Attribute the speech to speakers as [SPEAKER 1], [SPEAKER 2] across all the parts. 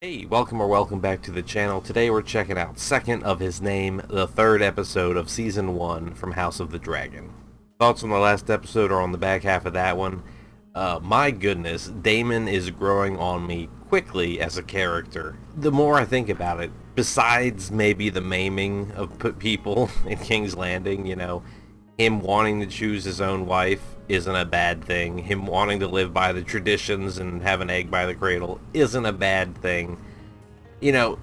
[SPEAKER 1] Hey, welcome back to the channel. Today we're checking out Second of His Name, the third episode of Season 1 from House of the Dragon. Thoughts on the last episode are on the back half of that one. My goodness, Daemon is growing on me quickly as a character. The more I think about it, besides maybe the maiming of people in King's Landing, you know, him wanting to choose his own wife isn't a bad thing. Him wanting to live by the traditions and have an egg by the cradle isn't a bad thing. You know,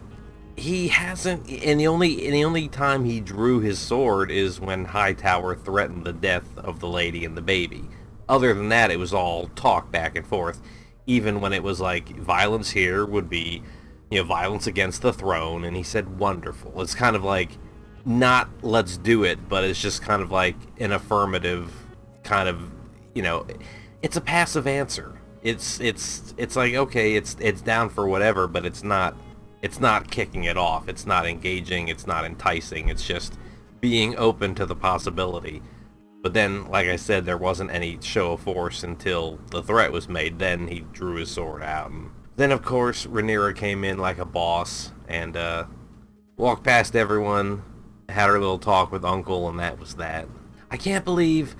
[SPEAKER 1] he hasn't, and the only time he drew his sword is when Hightower threatened the death of the lady and the baby. Other than that, it was all talk back and forth. Even when it was like, violence here would be, you know, violence against the throne, and he said wonderful. It's kind of like, not let's do it, but it's just kind of like an affirmative kind of, you know, it's a passive answer. It's like, okay, it's down for whatever, but it's not kicking it off. It's not engaging, it's not enticing. It's just being open to the possibility. But then, like I said, there wasn't any show of force until the threat was made. Then he drew his sword out. And then, of course, Rhaenyra came in like a boss and walked past everyone, had her little talk with Uncle, and that was that. I can't believe,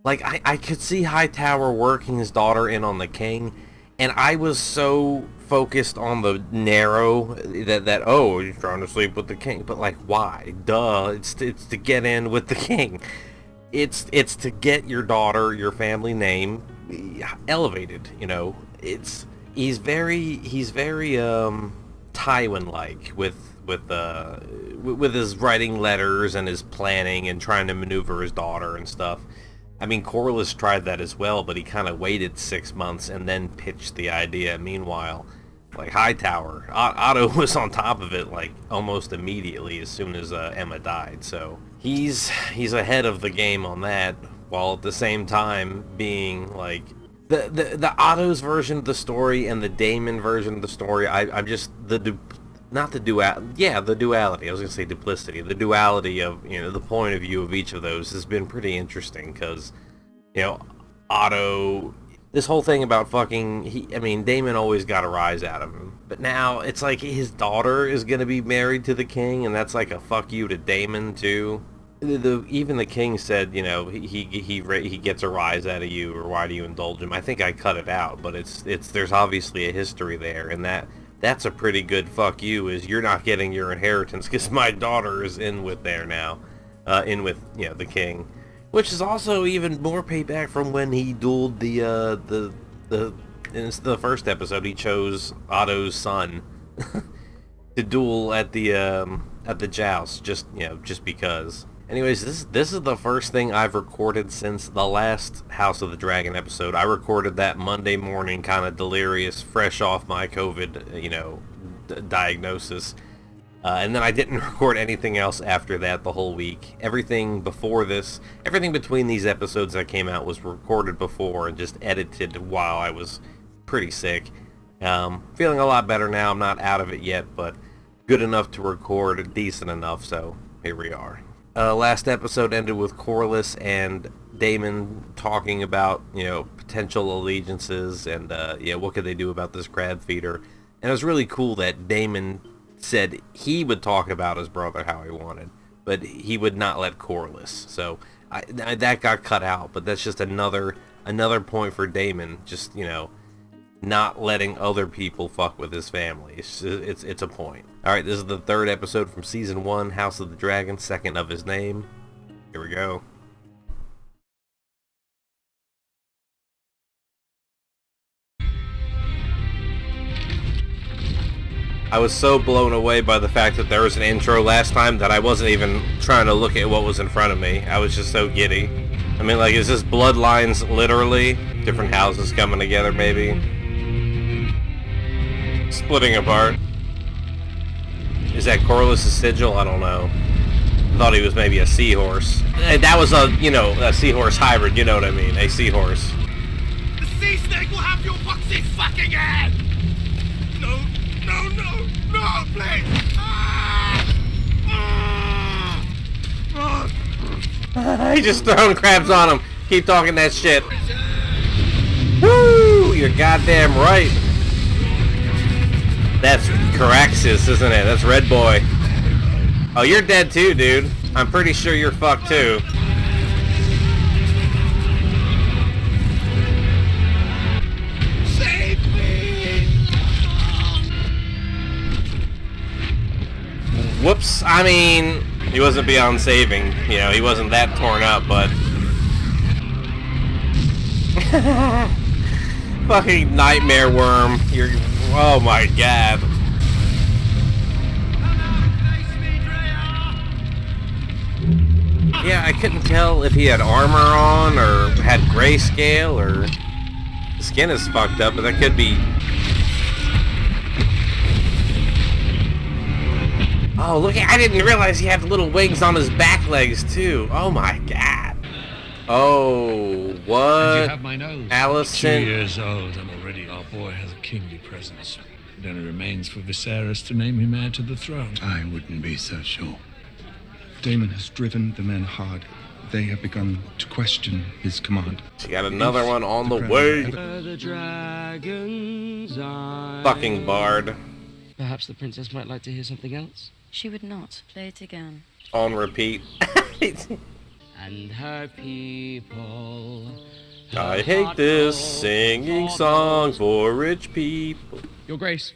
[SPEAKER 1] like, I could see Hightower working his daughter in on the king, and I was so focused on the narrow that oh, he's trying to sleep with the king. But, like, why? Duh, it's to get in with the king. It's to get your daughter, your family name, elevated, you know. He's very Tywin-like with his writing letters and his planning and trying to maneuver his daughter and stuff. I mean, Corlys tried that as well, but he kind of waited 6 months and then pitched the idea. Meanwhile, like Hightower, Otto was on top of it like almost immediately as soon as Emma died. So he's ahead of the game on that, while at the same time being like the Otto's version of the story and the Daemon version of the story. I'm just the duality. I was gonna say duplicity. The duality of, you know, the point of view of each of those has been pretty interesting because, you know, Otto, this whole thing about fucking, I mean, Daemon always got a rise out of him, but now it's like his daughter is gonna be married to the king, and that's like a fuck you to Daemon too. Even the king said, you know, he gets a rise out of you, or why do you indulge him? I think I cut it out, but there's obviously a history there, and that's a pretty good fuck you, is you're not getting your inheritance because my daughter is in with there now, in with, you know, the king, which is also even more payback from when he dueled in the first episode. He chose Otto's son to duel at the joust, just, you know, just because. Anyways, this is the first thing I've recorded since the last House of the Dragon episode. I recorded that Monday morning, kind of delirious, fresh off my COVID, you know, diagnosis. And then I didn't record anything else after that the whole week. Everything before this, everything between these episodes that came out was recorded before and just edited while I was pretty sick. Feeling a lot better now. I'm not out of it yet, but good enough to record, decent enough, so here we are. Last episode ended with Corlys and Daemon talking about, you know, potential allegiances and, yeah, what could they do about this Crabfeeder. And it was really cool that Daemon said he would talk about his brother how he wanted, but he would not let Corlys. So that got cut out, but that's just another point for Daemon, just, you know, not letting other people fuck with his family. It's a point. Alright, this is the third episode from Season 1, House of the Dragon, Second of His Name. Here we go. I was so blown away by the fact that there was an intro last time that I wasn't even trying to look at what was in front of me. I was just so giddy. I mean, like, is this bloodlines literally? Different houses coming together, maybe? Splitting apart. Is that Corlys' sigil? I don't know. I thought he was maybe a seahorse. That was a, you know, a seahorse hybrid, you know what I mean, a seahorse.
[SPEAKER 2] The sea snake will have your boxy fucking head! No, please!
[SPEAKER 1] He just throwing crabs on him. Keep talking that shit. Woo! You're goddamn right. That's Caraxes, isn't it? That's Red Boy. Oh, you're dead too, dude. I'm pretty sure you're fucked too.
[SPEAKER 2] Save me!
[SPEAKER 1] Whoops. I mean, he wasn't beyond saving. You know, he wasn't that torn up, but... Fucking nightmare worm. You're... Oh my god. Yeah, I couldn't tell if he had armor on or had grayscale or the skin is fucked up, but that could be. Oh, look! I didn't realize he had little wings on his back legs too. Oh my god! Oh, what?
[SPEAKER 3] You have my nose.
[SPEAKER 1] Allison.
[SPEAKER 3] 2 years old, and already our boy has a kingly presence. It only remains for Viserys to name him heir to the throne.
[SPEAKER 4] I wouldn't be so sure. Daemon has driven the men hard. They have begun to question his command.
[SPEAKER 1] She got another one on the way.
[SPEAKER 5] The dragon's eye.
[SPEAKER 1] Fucking bard.
[SPEAKER 5] Perhaps the princess might like to hear something else.
[SPEAKER 6] She would not. Play it again.
[SPEAKER 1] On repeat.
[SPEAKER 5] And her people.
[SPEAKER 1] I hate this singing song for rich people.
[SPEAKER 5] Your Grace.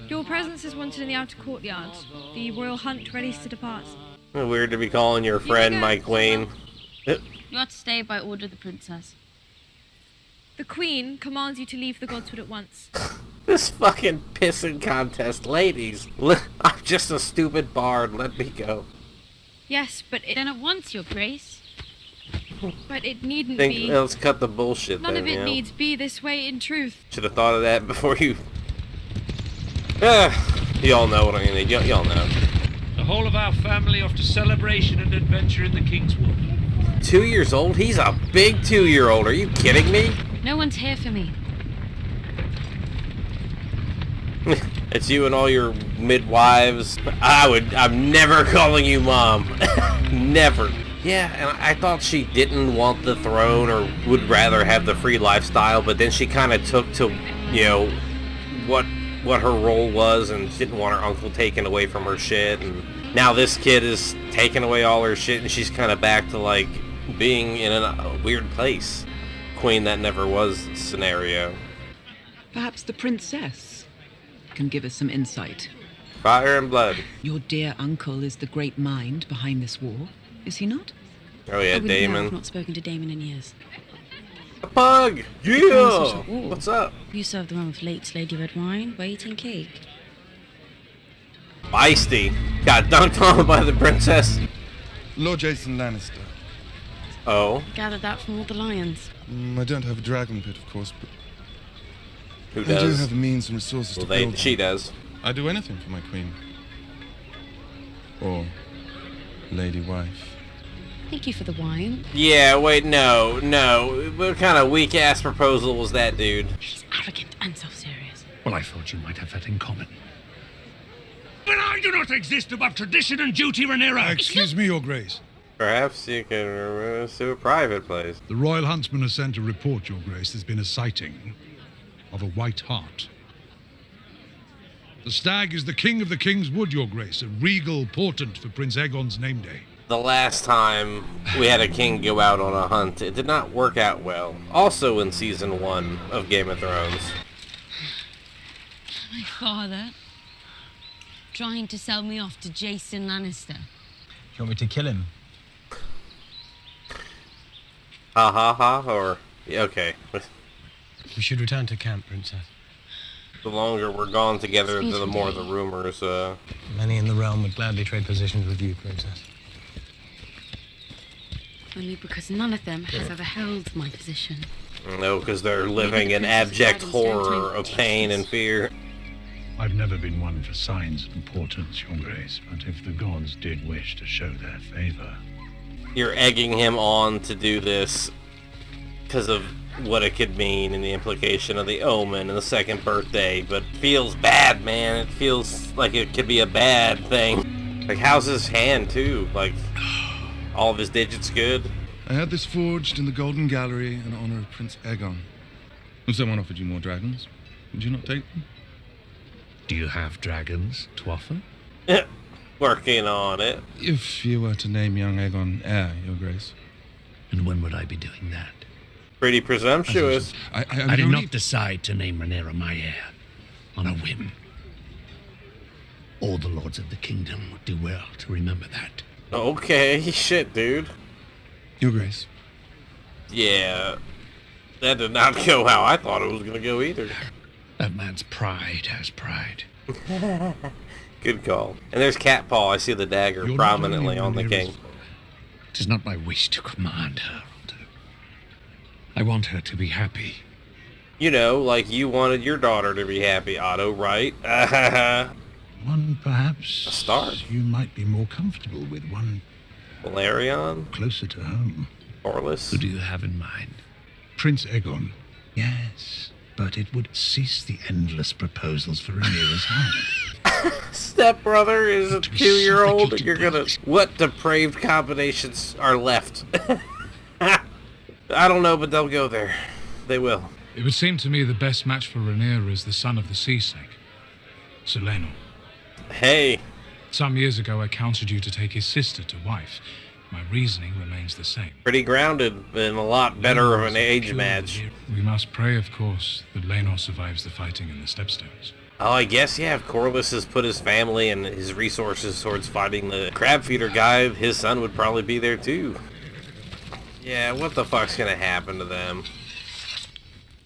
[SPEAKER 7] Your presence is wanted in the outer courtyard. The royal hunt ready to depart.
[SPEAKER 1] Weird to be calling your friend my queen.
[SPEAKER 6] You are to stay by order of the princess.
[SPEAKER 7] The queen commands you to leave the Godswood at once.
[SPEAKER 1] This fucking pissing contest, ladies. I'm just a stupid bard. Let me go.
[SPEAKER 7] Yes, but
[SPEAKER 6] Then at once, Your Grace.
[SPEAKER 7] it needn't be.
[SPEAKER 1] Let's cut the bullshit.
[SPEAKER 7] None
[SPEAKER 1] then,
[SPEAKER 7] of it
[SPEAKER 1] you know?
[SPEAKER 7] needs be this way in truth.
[SPEAKER 1] Should have thought of that before you. Y'all know what I mean. Y'all know.
[SPEAKER 3] The whole of our family off to celebration and adventure in the King's Wood.
[SPEAKER 1] 2 years old? He's a big 2-year-old. Are you kidding me?
[SPEAKER 6] No one's here for me.
[SPEAKER 1] It's you and all your midwives. I'm never calling you mom. Never. Yeah, and I thought she didn't want the throne or would rather have the free lifestyle, but then she kind of took to, you know, what her role was and didn't want her uncle taken away from her shit, and now this kid is taking away all her shit and she's kind of back to like being in a weird place. Queen that never was scenario.
[SPEAKER 8] Perhaps the princess can give us some insight.
[SPEAKER 1] Fire and blood.
[SPEAKER 8] Your dear uncle is the great mind behind this war, is he not?
[SPEAKER 1] Oh yeah,
[SPEAKER 6] I wouldn't know. I've
[SPEAKER 1] Daemon.
[SPEAKER 6] not spoken to Daemon in years.
[SPEAKER 1] A pug! Yeah!
[SPEAKER 6] Oh.
[SPEAKER 1] What's up?
[SPEAKER 6] You serve the one with late lady red wine, waiting cake.
[SPEAKER 1] Feisty. Got dunked on by the princess.
[SPEAKER 4] Lord Jason Lannister.
[SPEAKER 1] Oh.
[SPEAKER 6] Gathered that from all the lions.
[SPEAKER 4] I don't have a dragon pit, of course, but
[SPEAKER 1] Who
[SPEAKER 4] I do
[SPEAKER 1] does?
[SPEAKER 4] have the means and resources
[SPEAKER 1] Well,
[SPEAKER 4] to build
[SPEAKER 1] she
[SPEAKER 4] one.
[SPEAKER 1] does.
[SPEAKER 4] I'd do anything for my queen. Or lady wife.
[SPEAKER 6] Thank you for the wine.
[SPEAKER 1] Yeah, wait, no. What kind of weak-ass proposal was that, dude?
[SPEAKER 6] She's arrogant and self-serious.
[SPEAKER 3] Well, I thought you might have that in common.
[SPEAKER 2] But I do not exist above tradition and duty, Rhaenyra!
[SPEAKER 9] Excuse me, Your Grace.
[SPEAKER 1] Perhaps you can remove us to a private place.
[SPEAKER 9] The Royal Huntsman has sent a report, Your Grace. There's been a sighting of a white hart. The stag is the king of the King's Wood, Your Grace, a regal portent for Prince Aegon's nameday.
[SPEAKER 1] The last time we had a king go out on a hunt, it did not work out well. Also in season 1 of Game of Thrones.
[SPEAKER 6] My father trying to sell me off to Jason Lannister.
[SPEAKER 10] You want me to kill him?
[SPEAKER 1] Ha ha ha, or... Yeah, okay.
[SPEAKER 10] We should return to camp, Princess.
[SPEAKER 1] The longer we're gone together, the more the rumors,
[SPEAKER 10] Many in the realm would gladly trade positions with you, Princess.
[SPEAKER 6] Only because none of them has ever held my position.
[SPEAKER 1] No, because they're living in abject horror of pain and fear.
[SPEAKER 3] I've never been one for signs of importance, Your Grace, but if the gods did wish to show their favor...
[SPEAKER 1] You're egging him on to do this because of what it could mean and the implication of the omen and the second birthday, but it feels bad, man. It feels like it could be a bad thing. Like, how's his hand, too? Like, all of his digits good?
[SPEAKER 4] I had this forged in the Golden Gallery in honor of Prince Aegon. If someone offered you more dragons, would you not take them?
[SPEAKER 11] Do you have dragons to offer?
[SPEAKER 1] Working on it.
[SPEAKER 4] If you were to name young Aegon heir, Your Grace.
[SPEAKER 11] And when would I be doing that?
[SPEAKER 1] Pretty presumptuous.
[SPEAKER 11] I did not decide to name Rhaenyra my heir on a whim. All the lords of the kingdom would do well to remember that.
[SPEAKER 1] Okay, shit, dude.
[SPEAKER 4] Your Grace.
[SPEAKER 1] Yeah, that did not go how I thought it was gonna go either.
[SPEAKER 11] That man's pride has pride.
[SPEAKER 1] Good call. And there's Cat Paw. I see the dagger prominently on the king.
[SPEAKER 11] It is not my wish to command her. I want her to be happy.
[SPEAKER 1] You know, like you wanted your daughter to be happy, Otto, right?
[SPEAKER 3] One perhaps
[SPEAKER 1] a star.
[SPEAKER 3] You might be more comfortable with one.
[SPEAKER 1] Valerion?
[SPEAKER 3] Closer to home.
[SPEAKER 1] Orlis?
[SPEAKER 11] Who do you have in mind?
[SPEAKER 3] Prince Aegon. Yes, but it would cease the endless proposals for Rhaenyra's hand.
[SPEAKER 1] Stepbrother is a 2-year-old. You're gonna... What depraved combinations are left? I don't know, but they'll go there. They will.
[SPEAKER 12] It would seem to me the best match for Rhaenyra is the son of the sea snake, Sir Laenor.
[SPEAKER 1] Hey.
[SPEAKER 12] Some years ago, I counseled you to take his sister to wife. My reasoning remains the same.
[SPEAKER 1] Pretty grounded and a lot better of an age match.
[SPEAKER 12] We must pray, of course, that Laenor survives the fighting in the Stepstones.
[SPEAKER 1] Oh, I guess, yeah, if Corlys has put his family and his resources towards fighting the Crabfeeder guy, his son would probably be there too. Yeah, what the fuck's gonna happen to them?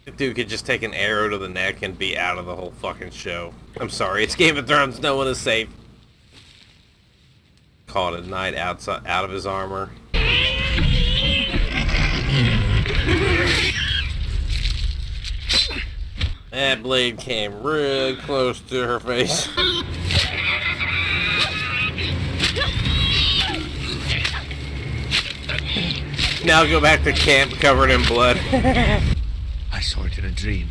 [SPEAKER 1] The dude could just take an arrow to the neck and be out of the whole fucking show. I'm sorry, it's Game of Thrones, no one is safe. Caught at night outside, out of his armor. That blade came real close to her face. Now go back to camp covered in blood.
[SPEAKER 11] I saw it in a dream.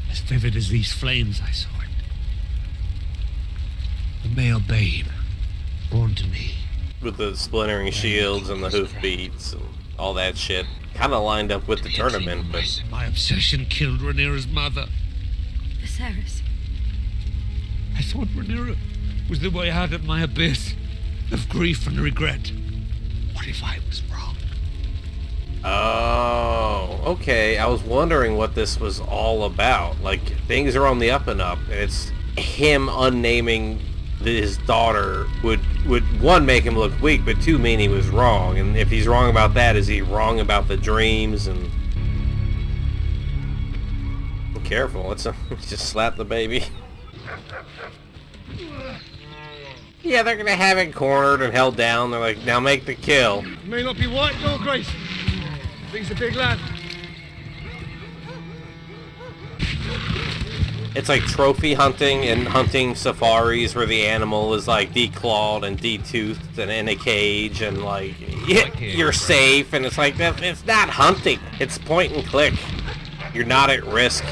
[SPEAKER 11] As vivid as these flames, I saw it. A male babe, born to me.
[SPEAKER 1] With the splintering shields and the hoofbeats and all that shit. Kind of lined up with the tournament, but...
[SPEAKER 11] My obsession killed Rhaenyra's mother.
[SPEAKER 7] Viserys.
[SPEAKER 11] I thought Rhaenyra was the way out of my abyss of grief and regret. What if I was wrong?
[SPEAKER 1] Oh, okay. I was wondering what this was all about. Like, things are on the up and up, and it's him unnaming his daughter would one, make him look weak, but two, mean he was wrong. And if he's wrong about that, is he wrong about the dreams? And be careful, let's just slap the baby. Yeah, they're gonna have it cornered and held down. They're like, now make the kill.
[SPEAKER 2] May not be white, Your Grace. He's a big lad.
[SPEAKER 1] It's like trophy hunting and hunting safaris where the animal is like declawed and detoothed and in a cage and like you're safe, and it's like that. It's not hunting. It's point and click. You're not at risk.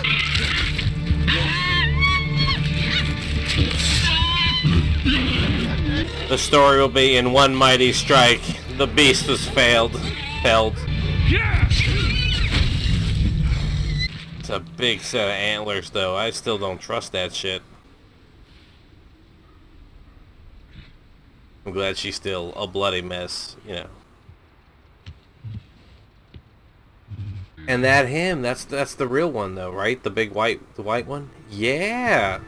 [SPEAKER 1] The story will be in one mighty strike, the beast was felled. It's a big set of antlers, though. I still don't trust that shit. I'm glad she's still a bloody mess, you know. And that him, that's the real one, though, right? The big white one? Yeah!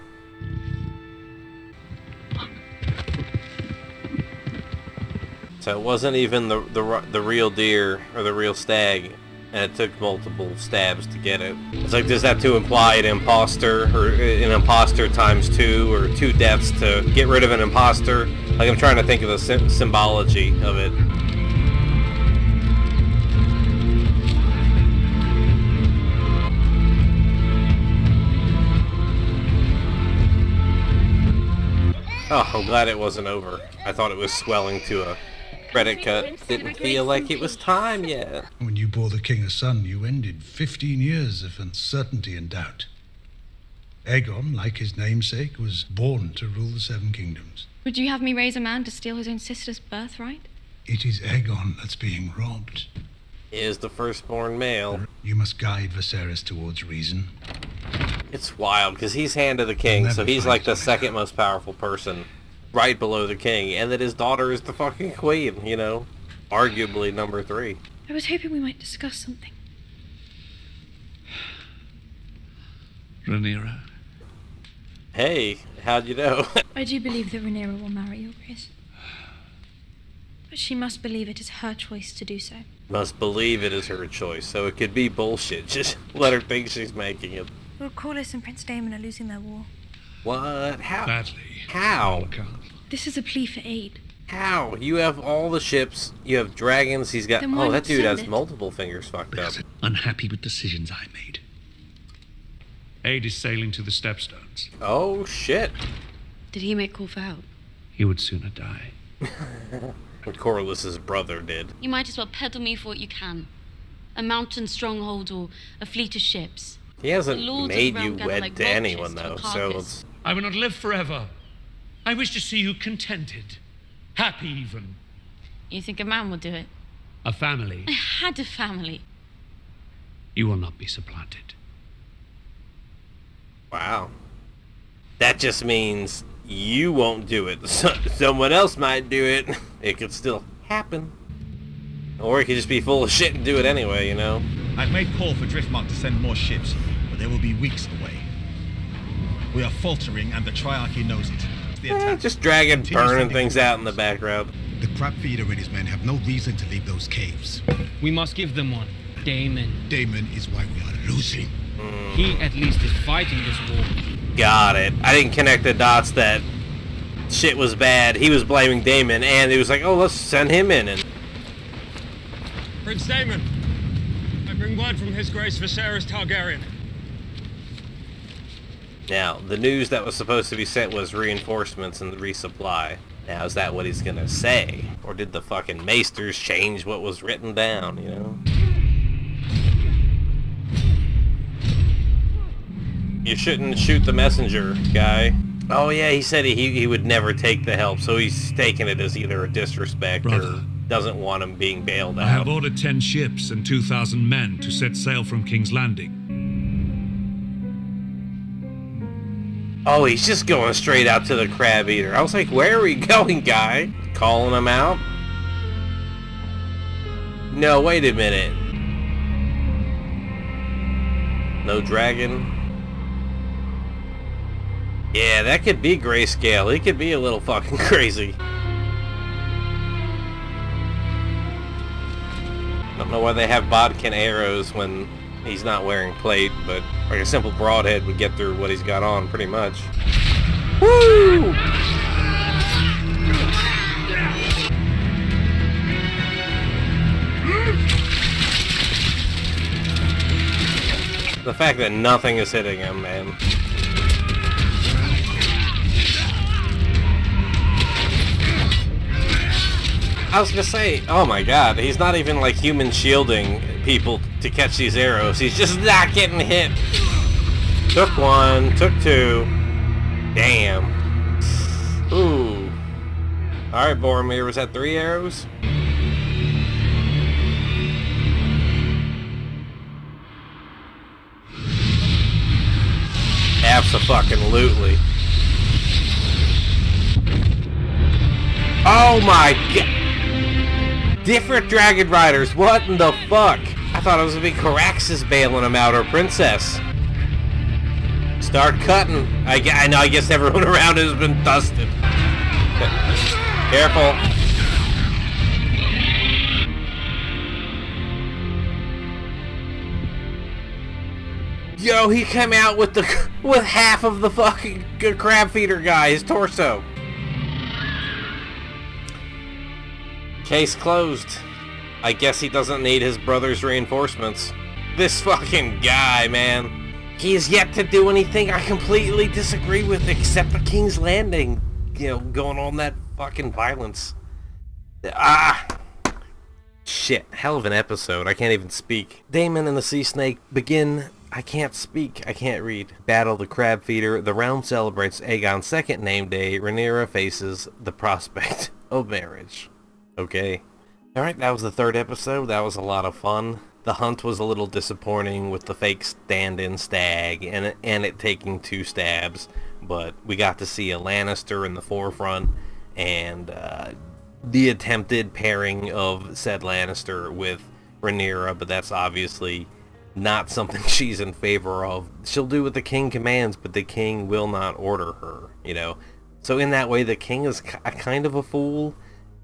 [SPEAKER 1] So it wasn't even the real deer or the real stag, and it took multiple stabs to get it. It's like, does that to imply an imposter, or an imposter times 2, or 2 deaths to get rid of an imposter? Like, I'm trying to think of the symbology of it. Oh, I'm glad it wasn't over. I thought it was swelling to a credit cut. Didn't feel like it was time yet.
[SPEAKER 3] When you bore the king a son, you ended 15 years of uncertainty and doubt. Aegon, like his namesake, was born to rule the 7 kingdoms.
[SPEAKER 7] Would you have me raise a man to steal his own sister's birthright?
[SPEAKER 3] It is Aegon that's being robbed.
[SPEAKER 1] He is the firstborn male.
[SPEAKER 3] You must guide Viserys towards reason.
[SPEAKER 1] It's wild, because he's hand of the king, so he's like the second most powerful person, right below the king, and that his daughter is the fucking queen, you know? Arguably number 3.
[SPEAKER 7] I was hoping we might discuss something.
[SPEAKER 4] Rhaenyra.
[SPEAKER 1] Hey, how'd you know?
[SPEAKER 7] I do believe that Rhaenyra will marry your grace. But she must believe it is her choice to do so.
[SPEAKER 1] Must believe it is her choice, so it could be bullshit. Just let her think she's making it.
[SPEAKER 7] Lord Corlys and Prince Daemon are losing their war.
[SPEAKER 1] What? How?
[SPEAKER 9] Badly.
[SPEAKER 1] How?
[SPEAKER 7] This is a plea for aid.
[SPEAKER 1] How? You have all the ships, you have dragons, he's got...
[SPEAKER 7] Then why
[SPEAKER 1] Oh, that
[SPEAKER 7] not
[SPEAKER 1] dude
[SPEAKER 7] send
[SPEAKER 1] has
[SPEAKER 7] it?
[SPEAKER 1] multiple fingers fucked up.
[SPEAKER 11] Unhappy with decisions I made.
[SPEAKER 12] Aid is sailing to the Stepstones.
[SPEAKER 1] Oh, shit.
[SPEAKER 5] Did he make call for help?
[SPEAKER 11] He would sooner die.
[SPEAKER 1] What Corlys's brother did.
[SPEAKER 6] You might as well peddle me for what you can. A mountain stronghold or a fleet of ships.
[SPEAKER 1] He hasn't
[SPEAKER 6] The lords of
[SPEAKER 1] made
[SPEAKER 6] the
[SPEAKER 1] you
[SPEAKER 6] realm gather
[SPEAKER 1] wed
[SPEAKER 6] like
[SPEAKER 1] to
[SPEAKER 6] vultures
[SPEAKER 1] anyone,
[SPEAKER 6] to a
[SPEAKER 1] though, so
[SPEAKER 6] carcass.
[SPEAKER 1] it's...
[SPEAKER 12] I will not live forever. I wish to see you contented. Happy, even.
[SPEAKER 6] You think a man would do it?
[SPEAKER 11] A family.
[SPEAKER 6] I had a family.
[SPEAKER 11] You will not be supplanted.
[SPEAKER 1] Wow. That just means you won't do it. Someone else might do it. It could still happen. Or he could just be full of shit and do it anyway, you know?
[SPEAKER 2] I've made call for Driftmark to send more ships, but they will be weeks away. We are faltering, and the Triarchy knows it. The attack
[SPEAKER 1] Just dragging,
[SPEAKER 2] continues
[SPEAKER 1] burning
[SPEAKER 2] sending
[SPEAKER 1] things out in the background.
[SPEAKER 13] The Crabfeeder and his men have no reason to leave those caves.
[SPEAKER 5] We must give them one. Daemon.
[SPEAKER 13] Daemon is why we are losing.
[SPEAKER 5] He at least is fighting this war.
[SPEAKER 1] Got it. I didn't connect the dots that shit was bad. He was blaming Daemon, and he was like, oh, let's send him in. And
[SPEAKER 14] Prince Daemon, I bring word from His Grace Viserys Targaryen.
[SPEAKER 1] now, the news that was supposed to be sent was reinforcements and resupply. Now, is that what he's gonna say? Or did the fucking maesters change what was written down, you know? You shouldn't shoot the messenger, guy. Oh yeah, he said he would never take the help, so he's taking it as either a disrespect or doesn't want him being bailed out.
[SPEAKER 9] I have ordered 10 ships and 2,000 men to set sail from King's Landing.
[SPEAKER 1] Oh, he's just going straight out to the Crabfeeder. I was like, where are we going, guy? Calling him out? No, wait a minute. No dragon? Yeah, that could be grayscale. He could be a little fucking crazy. Don't know why they have bodkin arrows when he's not wearing plate, but like a simple broadhead would get through what he's got on pretty much. Woo! The fact that nothing is hitting him, man. I was gonna say, oh my god, he's not even like human shielding people to catch these arrows. He's just not getting hit. Took one, took two. Damn. Ooh. Alright, Boromir, was that 3 arrows? Abso-fucking-lutely. Oh my god! Different dragon riders, what in the fuck? I thought it was gonna be Caraxes bailing him out, or Princess. Start cutting. I know, I guess everyone around has been dusted. Careful. Yo, he came out with half of the fucking Crabfeeder guy, his torso. Case closed. I guess he doesn't need his brother's reinforcements. This fucking guy, man. He has yet to do anything I completely disagree with except the King's Landing. You know, going on that fucking violence. Shit, hell of an episode. I can't even speak. Daemon and the Sea Snake begin... I can't speak. I can't read. Battle the Crabfeeder. The realm celebrates Aegon's second name day. Rhaenyra faces the prospect of marriage. Okay. Alright, that was the 3rd episode. That was a lot of fun. The hunt was a little disappointing with the fake stand-in stag and it taking 2 stabs, but we got to see a Lannister in the forefront, and the attempted pairing of said Lannister with Rhaenyra, but that's obviously not something she's in favor of. She'll do what the king commands, but the king will not order her, you know. So in that way, the king is kind of a fool,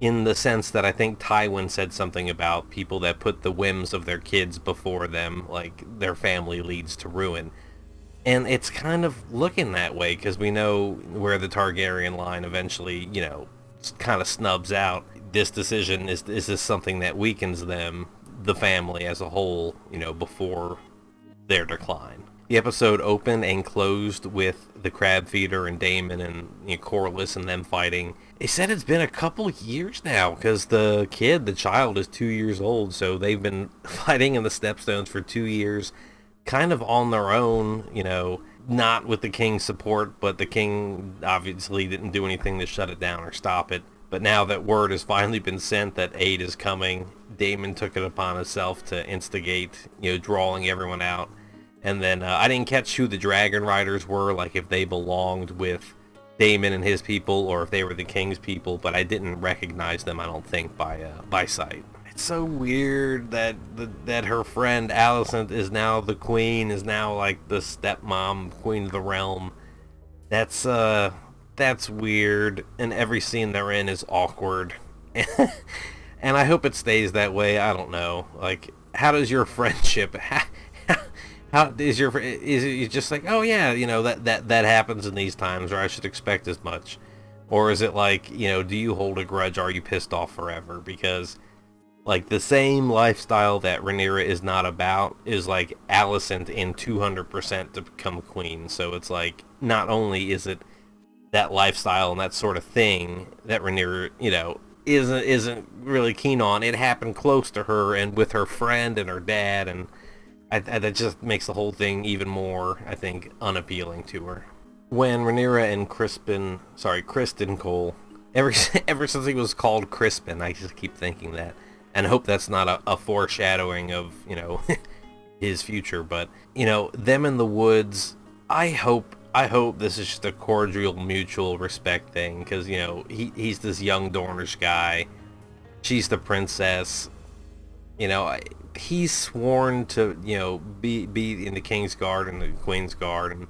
[SPEAKER 1] in the sense that I think Tywin said something about people that put the whims of their kids before them, like their family leads to ruin. And it's kind of looking that way, because we know where the Targaryen line eventually, you know, kind of snubs out. This decision, is this something that weakens them, the family as a whole, you know, before their decline. The episode opened and closed with the Crabfeeder and Daemon and, you know, Corlys and them fighting. They said it's been a couple years now, because the child is 2 years old, so they've been fighting in the Stepstones for 2 years, kind of on their own, you know, not with the king's support, but the king obviously didn't do anything to shut it down or stop it. But now that word has finally been sent that aid is coming, Daemon took it upon himself to instigate, you know, drawing everyone out. And then I didn't catch who the dragon riders were, like if they belonged with Daemon and his people or if they were the king's people, but I didn't recognize them, I don't think, by sight. It's so weird that that her friend Alicent is now the queen, is now like the stepmom queen of the realm. That's weird, and every scene they're in is awkward. And I hope it stays that way. I don't know. Like, how does your friendship... How is it just like, oh yeah, you know, that happens in these times, or I should expect as much? Or is it like, you know, do you hold a grudge? Are you pissed off forever? Because, like, the same lifestyle that Rhaenyra is not about is like Alicent in 200% to become queen. So it's like, not only is it that lifestyle and that sort of thing that Rhaenyra, you know, isn't really keen on, it happened close to her and with her friend and her dad, and that just makes the whole thing even more, I think, unappealing to her. When Rhaenyra and Criston Cole, ever since he was called Crispin, I just keep thinking that, and I hope that's not a foreshadowing of, you know, his future, but, you know, them in the woods, I hope this is just a cordial mutual respect thing, because, you know, he's this young Dornish guy, she's the princess, you know, he's sworn to, you know, be in the King's Guard and the Queen's Guard, and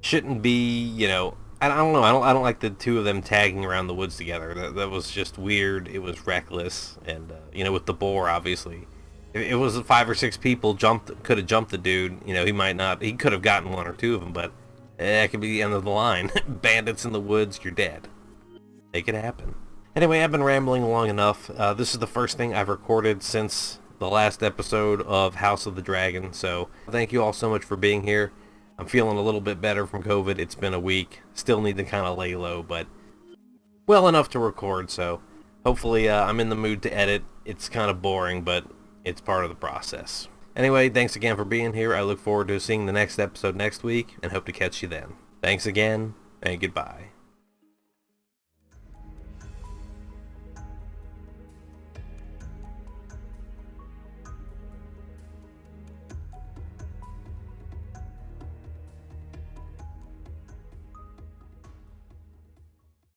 [SPEAKER 1] shouldn't be, you know, I don't know, I don't like the two of them tagging around the woods together. That was just weird. It was reckless, and you know, with the boar, obviously, if it was 5 or 6 people could have jumped the dude, you know, he could have gotten 1 or 2 of them, but that could be the end of the line. Bandits in the woods, you're dead. Make it happen. Anyway, I've been rambling long enough. This is the first thing I've recorded since the last episode of House of the Dragon, so thank you all so much for being here. I'm feeling a little bit better from COVID. It's been a week. Still need to kind of lay low, but well enough to record, so hopefully I'm in the mood to edit. It's kind of boring, but it's part of the process. Anyway, thanks again for being here. I look forward to seeing the next episode next week and hope to catch you then. Thanks again, and goodbye.